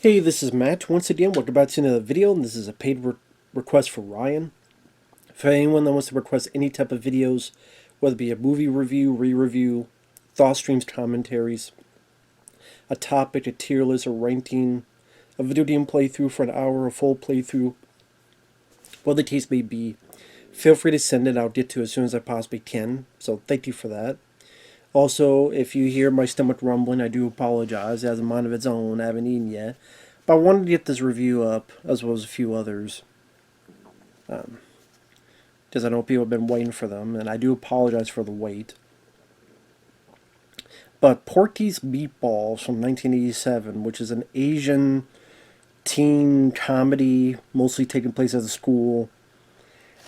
Hey, this is Matt. Once again, welcome back to another video, and this is a paid request for Ryan. For anyone that wants to request any type of videos, whether it be a movie review, re-review, thought streams, commentaries, a topic, a tier list, a ranking, a video game playthrough for an hour, a full playthrough, what the case may be, feel free to send it. I'll get to it as soon as I possibly can. So thank you for that. Also, if you hear my stomach rumbling, I do apologize. It has a mind of its own. I haven't eaten yet. But I wanted to get this review up, as well as a few others. Because I know people have been waiting for them, and I do apologize for the wait. But Porky's Meatballs from 1987, which is an Asian teen comedy, mostly taking place at a school.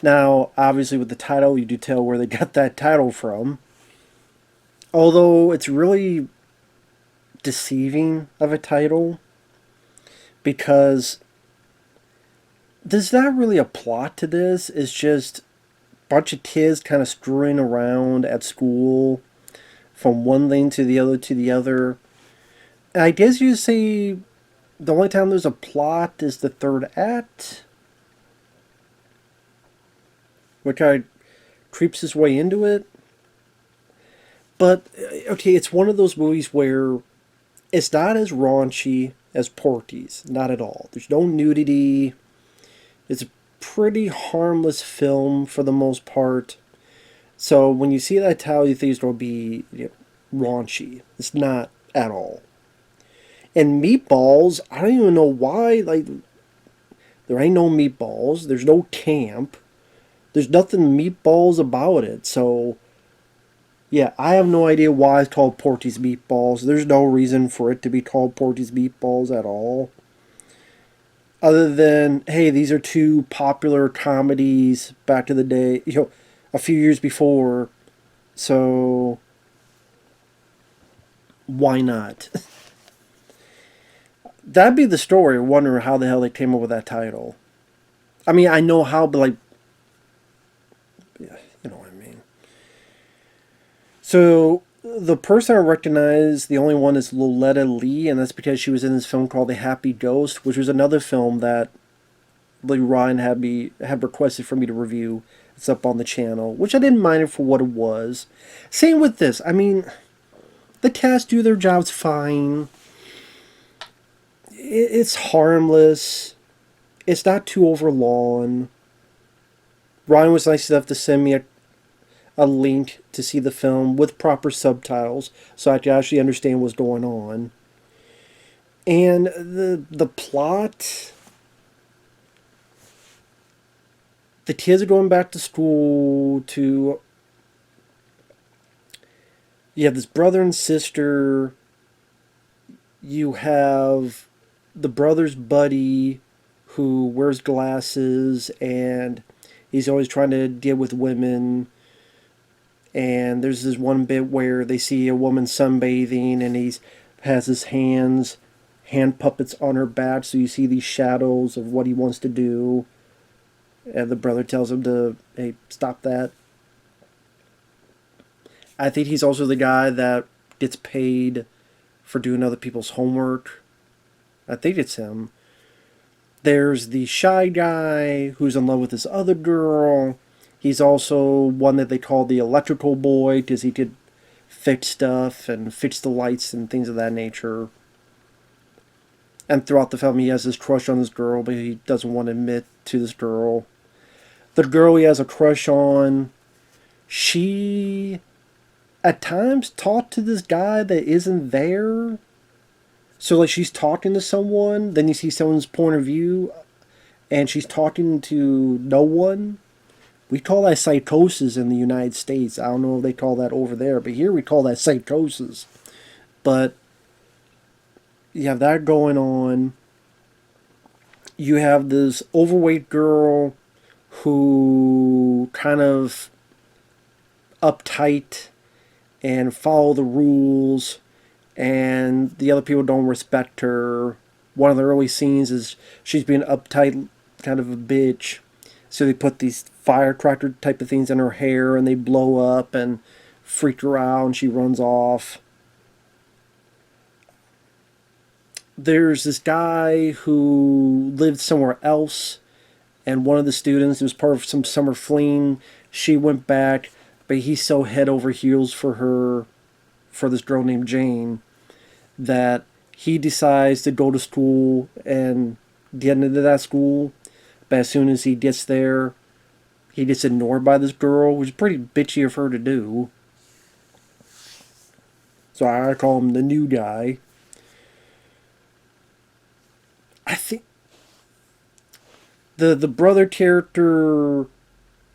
Now, obviously with the title, you do tell where they got that title from. Although it's really deceiving of a title, because there's not really a plot to this. It's just a bunch of kids kind of screwing around at school from one thing to the other to the other. And I guess you say the only time there's a plot is the third act, which I creeps his way into it. But, okay, it's one of those movies where it's not as raunchy as Porky's. Not at all. There's no nudity. It's a pretty harmless film for the most part. So when you see that title, you think it's going to be raunchy. It's not at all. And Meatballs, I don't even know why. Like, there ain't no meatballs. There's no camp. There's nothing meatballs about it. So yeah, I have no idea why it's called Porky's Meatballs. There's no reason for it to be called Porky's Meatballs at all. Other than, hey, these are two popular comedies back in the day, a few years before. So, why not? That'd be the story. Wondering how the hell they came up with that title. I mean, I know how, but like, yeah, you know what I mean. So, the person I recognize, the only one is Loletta Lee, and that's because she was in this film called The Happy Ghost, which was another film that Ryan had requested for me to review. It's up on the channel, which I didn't mind it for what it was. Same with this. I mean, the cast do their jobs fine. It's harmless. It's not too overlong. Ryan was nice enough to send me a link to see the film with proper subtitles so I could actually understand what's going on. And the plot, the kids are going back to school to, you have this brother and sister, you have the brother's buddy who wears glasses and he's always trying to deal with women. And there's this one bit where they see a woman sunbathing and he has his hand puppets on her back, so you see these shadows of what he wants to do. And the brother tells him to, hey, stop that. I think he's also the guy that gets paid for doing other people's homework. I think it's him. There's the shy guy who's in love with this other girl. He's also one that they call the electrical boy because he could fix stuff and fix the lights and things of that nature. And throughout the film he has this crush on this girl, but he doesn't want to admit to this girl. The girl he has a crush on, she at times talked to this guy that isn't there. So like she's talking to someone, then you see someone's point of view, and she's talking to no one. We call that psychosis in the United States. I don't know if they call that over there, but here we call that psychosis. But you have that going on. You have this overweight girl who kind of uptight and follow the rules, and the other people don't respect her. One of the early scenes is she's being uptight, kind of a bitch. So they put these firecracker type of things in her hair and they blow up and freak her out and she runs off. there's this guy who lived somewhere else, and one of the students, it was part of some summer fling, she went back, but he's so head over heels for her, for this girl named Jane, that he decides to go to school and get into that school. But as soon as he gets there, he gets ignored by this girl, which is pretty bitchy of her to do. So I call him the new guy. I think the brother character, and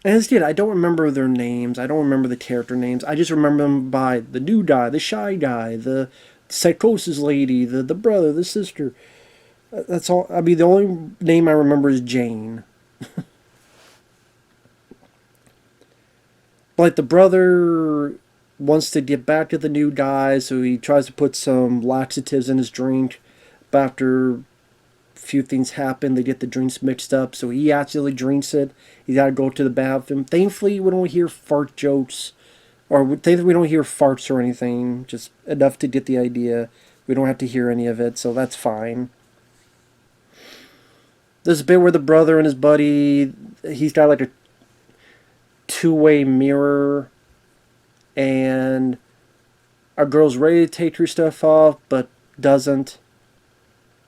as kid, I don't remember their names. I don't remember the character names. I just remember them by the new guy, the shy guy, the psychosis lady, the brother, the sister. That's all. I mean, the only name I remember is Jane. Like the brother wants to get back to the new guy, so he tries to put some laxatives in his drink. But after a few things happen, they get the drinks mixed up, so he accidentally drinks it. He's got to go to the bathroom. Thankfully, we don't hear fart jokes, or thankfully we don't hear farts or anything. Just enough to get the idea. We don't have to hear any of it, so that's fine. There's a bit where the brother and his buddy, he's got like a two-way mirror, and a girl's ready to take her stuff off, but doesn't.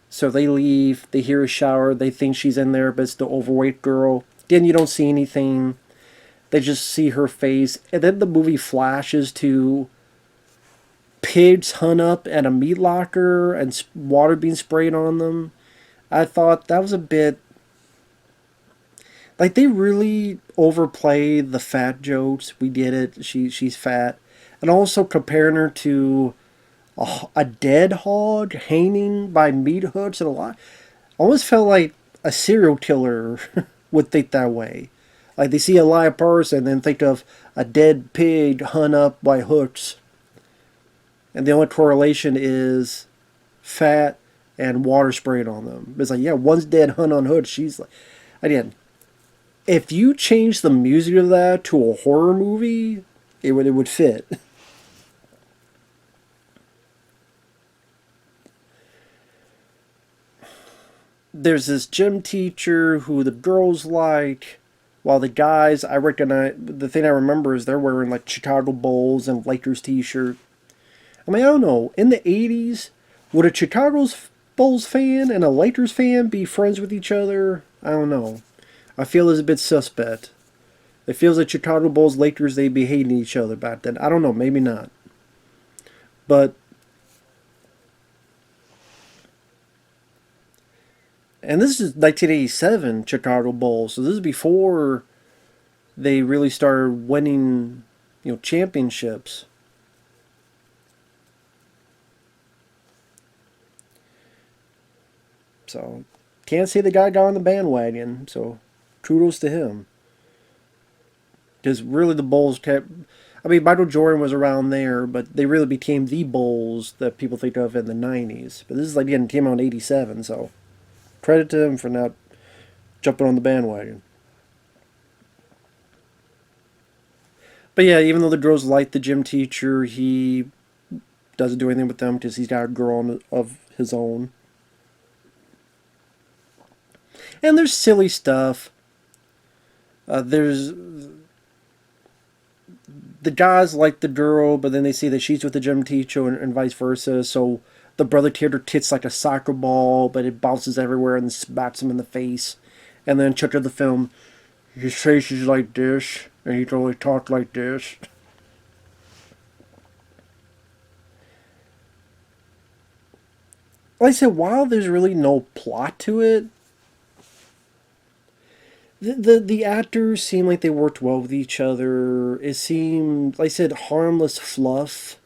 So they leave, they hear a shower, they think she's in there, but it's the overweight girl. Then you don't see anything. They just see her face. And then the movie flashes to pigs hung up at a meat locker and water being sprayed on them. I thought that was a bit... Like, they really overplayed the fat jokes. We get it. She's fat. And also comparing her to a dead hog hanging by meat hooks and a lot. Almost felt like a serial killer would think that way. Like they see a live person and then think of a dead pig hung up by hooks. And the only correlation is fat and water sprayed on them. It's like, yeah, one's dead, hung on hooks. She's like, again, if you change the music of that to a horror movie, it would fit. There's this gym teacher who the girls like, while the guys, I recognize, the thing I remember is they're wearing like Chicago Bulls and Lakers t-shirt. I mean, I don't know, in the 80s, would a Chicago Bulls fan and a Lakers fan be friends with each other? I don't know. I feel it's a bit suspect. It feels like Chicago Bulls, Lakers, they'd be hating each other back then. I don't know, maybe not. But, and this is 1987 Chicago Bulls, so this is before they really started winning, championships. So, can't say the guy got on the bandwagon, so kudos to him. Because really the Bulls kept... I mean, Michael Jordan was around there, but they really became the Bulls that people think of in the 90s. But this is like, again, came out in 87, so credit to him for not jumping on the bandwagon. But yeah, even though the girls like the gym teacher, he doesn't do anything with them because he's got a girl of his own. And there's silly stuff. There's the guys like the girl, but then they see that she's with the gym teacher and vice versa. So the brother character kicks like a soccer ball, but it bounces everywhere and smacks him in the face. And then check out the film, his face is like this, and he can only talk like this. Like I said, while there's really no plot to it, the actors seemed like they worked well with each other. It seemed, like I said, harmless fluff.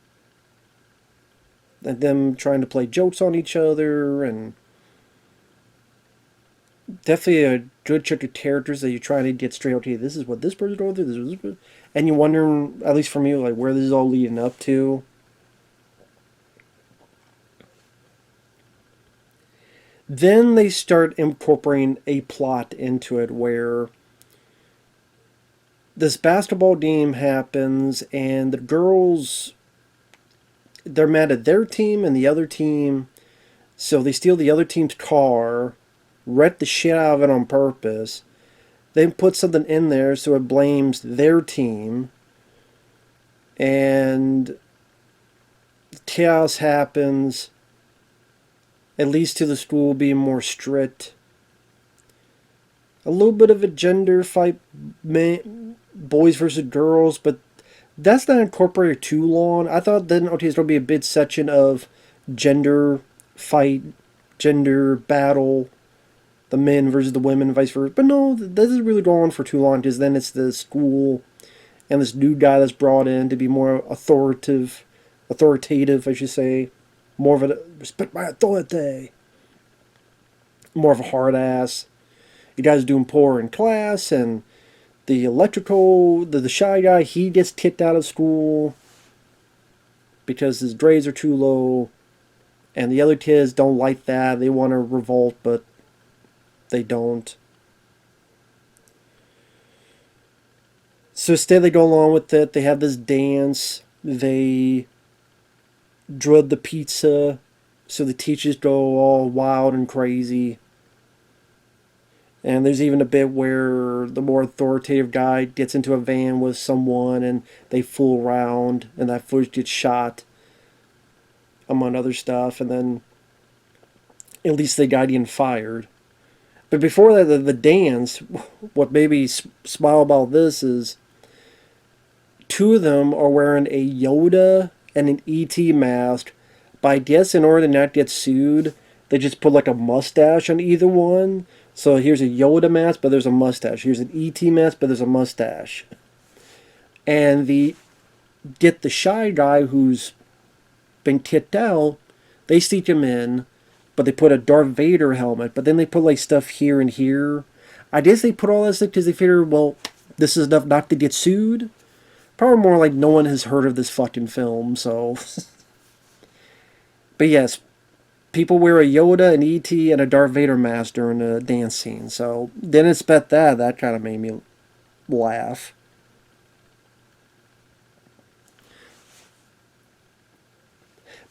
And them trying to play jokes on each other, and definitely a good chunk of characters that you're trying to get straight. Okay, this is what this person's going through. This is what, and you wonder, at least for me, like where this is all leading up to. Then they start incorporating a plot into it where this basketball game happens and the girls, they're mad at their team and the other team So they steal the other team's car, wreck the shit out of it on purpose, then put something in there so it blames their team, and chaos happens. It leads to the school being more strict. A little bit of a gender fight, boys versus girls, but that's not incorporated too long. I thought then, okay, it's going to be a big section of gender fight, gender battle, the men versus the women, vice versa. But no, this doesn't really go on for too long because then it's the school and this new guy that's brought in to be more authoritative, I should say. More of a respect my authority. More of a hard ass. You guys doing poor in class, and the shy guy, he gets kicked out of school because his grades are too low, and the other kids don't like that. They want to revolt, but they don't. So instead, they go along with it. They have this dance. They dread the pizza, so the teachers go all wild and crazy. And there's even a bit where the more authoritative guy gets into a van with someone and they fool around, and that footage gets shot, among other stuff, and then at least they got getting fired. But before that, the dance, what made me smile about this is two of them are wearing a Yoda and an ET mask. But I guess in order to not get sued, they just put like a mustache on either one. So here's a Yoda mask, but there's a mustache. Here's an ET mask, but there's a mustache. And the shy guy who's been kicked out, they sneak him in, but they put a Darth Vader helmet. But then they put like stuff here and here. I guess they put all that stuff because they figured, well, this is enough not to get sued. Probably more like no one has heard of this fucking film, so. But yes, people wear a Yoda, an ET, and a Darth Vader mask during the dance scene. So didn't expect that. That kind of made me laugh.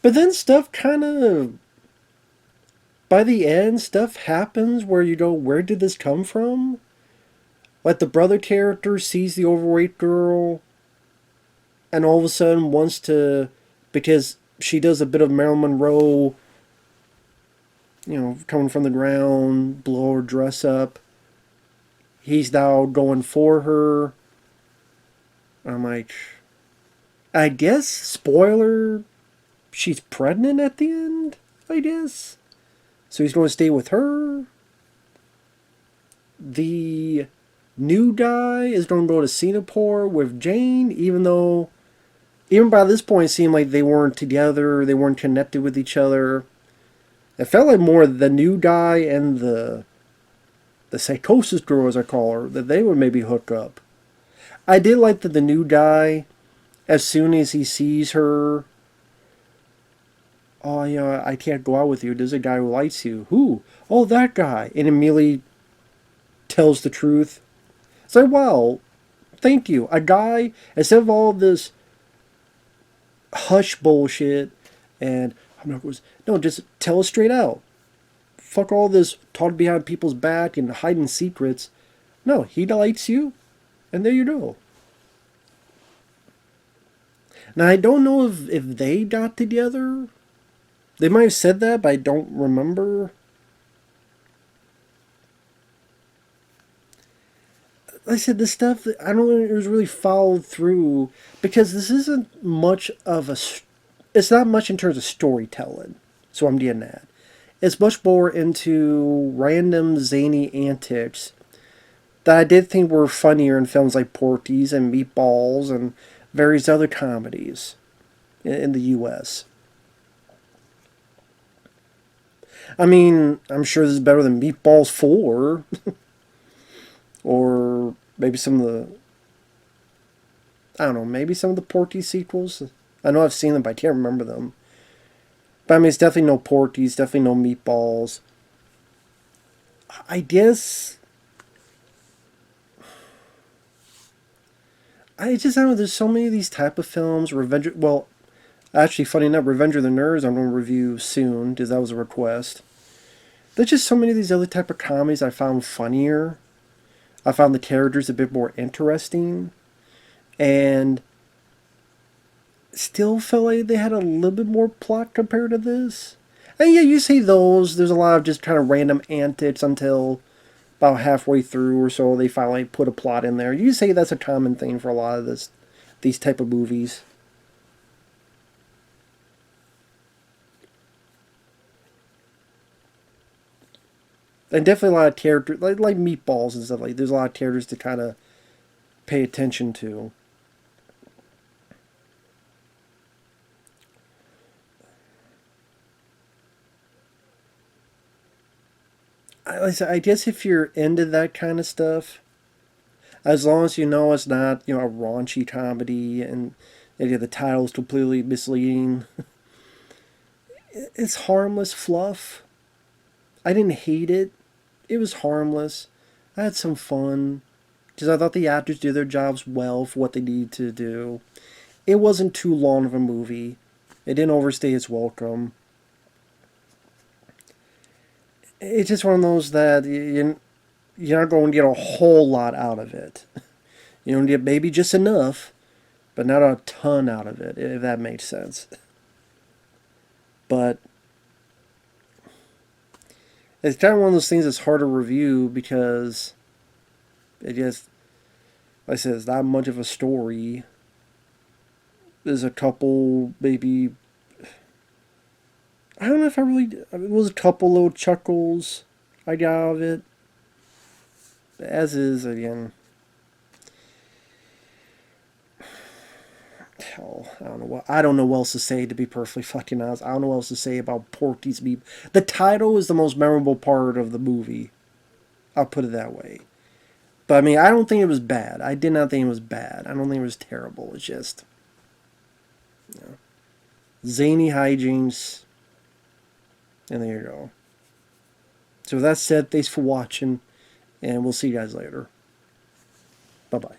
But then stuff kind of, by the end, stuff happens where you go, where did this come from? Like the brother character sees the overweight girl and all of a sudden wants to, because she does a bit of Marilyn Monroe, coming from the ground, blow her dress up. He's now going for her. I'm like, I guess, spoiler, she's pregnant at the end, I guess. So he's going to stay with her. The new guy is going to go to Singapore with Jane, even by this point it seemed like they weren't together, they weren't connected with each other. It felt like more the new guy and the psychosis girl, as I call her, that they would maybe hook up. I did like that the new guy, as soon as he sees her, oh, I can't go out with you. There's a guy who likes you. Who? Oh, that guy. And immediately tells the truth. It's like, wow, thank you. A guy, instead of all this hush bullshit and I'm not going to, no, just tell us straight out. Fuck all this talk behind people's back and hiding secrets. No, he likes you, and there you go. Now, I don't know if they got together. They might have said that, but I don't remember. Like I said, this stuff, I don't think it was really followed through, because this isn't much of a, it's not much in terms of storytelling, so I'm getting at. It's much more into random zany antics that I did think were funnier in films like Porky's and Meatballs and various other comedies in the U.S. I mean, I'm sure this is better than Meatballs 4. Or maybe some of the, I don't know, maybe some of the Porky sequels. I know I've seen them, but I can't remember them. But I mean, it's definitely no Porky's, definitely no Meatballs. I guess, I just don't know, there's so many of these type of films, revenge, well, Actually, funny enough, Revenge of the Nerds I'm going to review soon, because that was a request. There's just so many of these other type of comedies I found funnier. I found the characters a bit more interesting. And still felt like they had a little bit more plot compared to this. And yeah, you see those. There's a lot of just kind of random antics until about halfway through or so they finally put a plot in there. You say that's a common thing for a lot of these type of movies. And definitely a lot of characters, like Meatballs and stuff. Like there's a lot of characters to kind of pay attention to. I guess if you're into that kind of stuff, as long as you know it's not a raunchy comedy and the title's completely misleading, it's harmless fluff. I didn't hate it. It was harmless. I had some fun because I thought the actors did their jobs well for what they needed to do. It wasn't too long of a movie. It didn't overstay its welcome. It's just one of those that you're not going to get a whole lot out of it. You don't get maybe just enough, but not a ton out of it, if that makes sense. But it's kind of one of those things that's hard to review because it just, like I said, it's not much of a story. There's a couple, maybe, I don't know if I really, it was a couple little chuckles I got out of it. As is, again, hell, I don't know what else to say, to be perfectly fucking honest. I don't know what else to say about Porky's Meat. The title is the most memorable part of the movie. I'll put it that way. But I mean, I don't think it was bad. I did not think it was bad. I don't think it was terrible. It's just, you know, zany hijinks. And there you go. So with that said, thanks for watching. And we'll see you guys later. Bye-bye.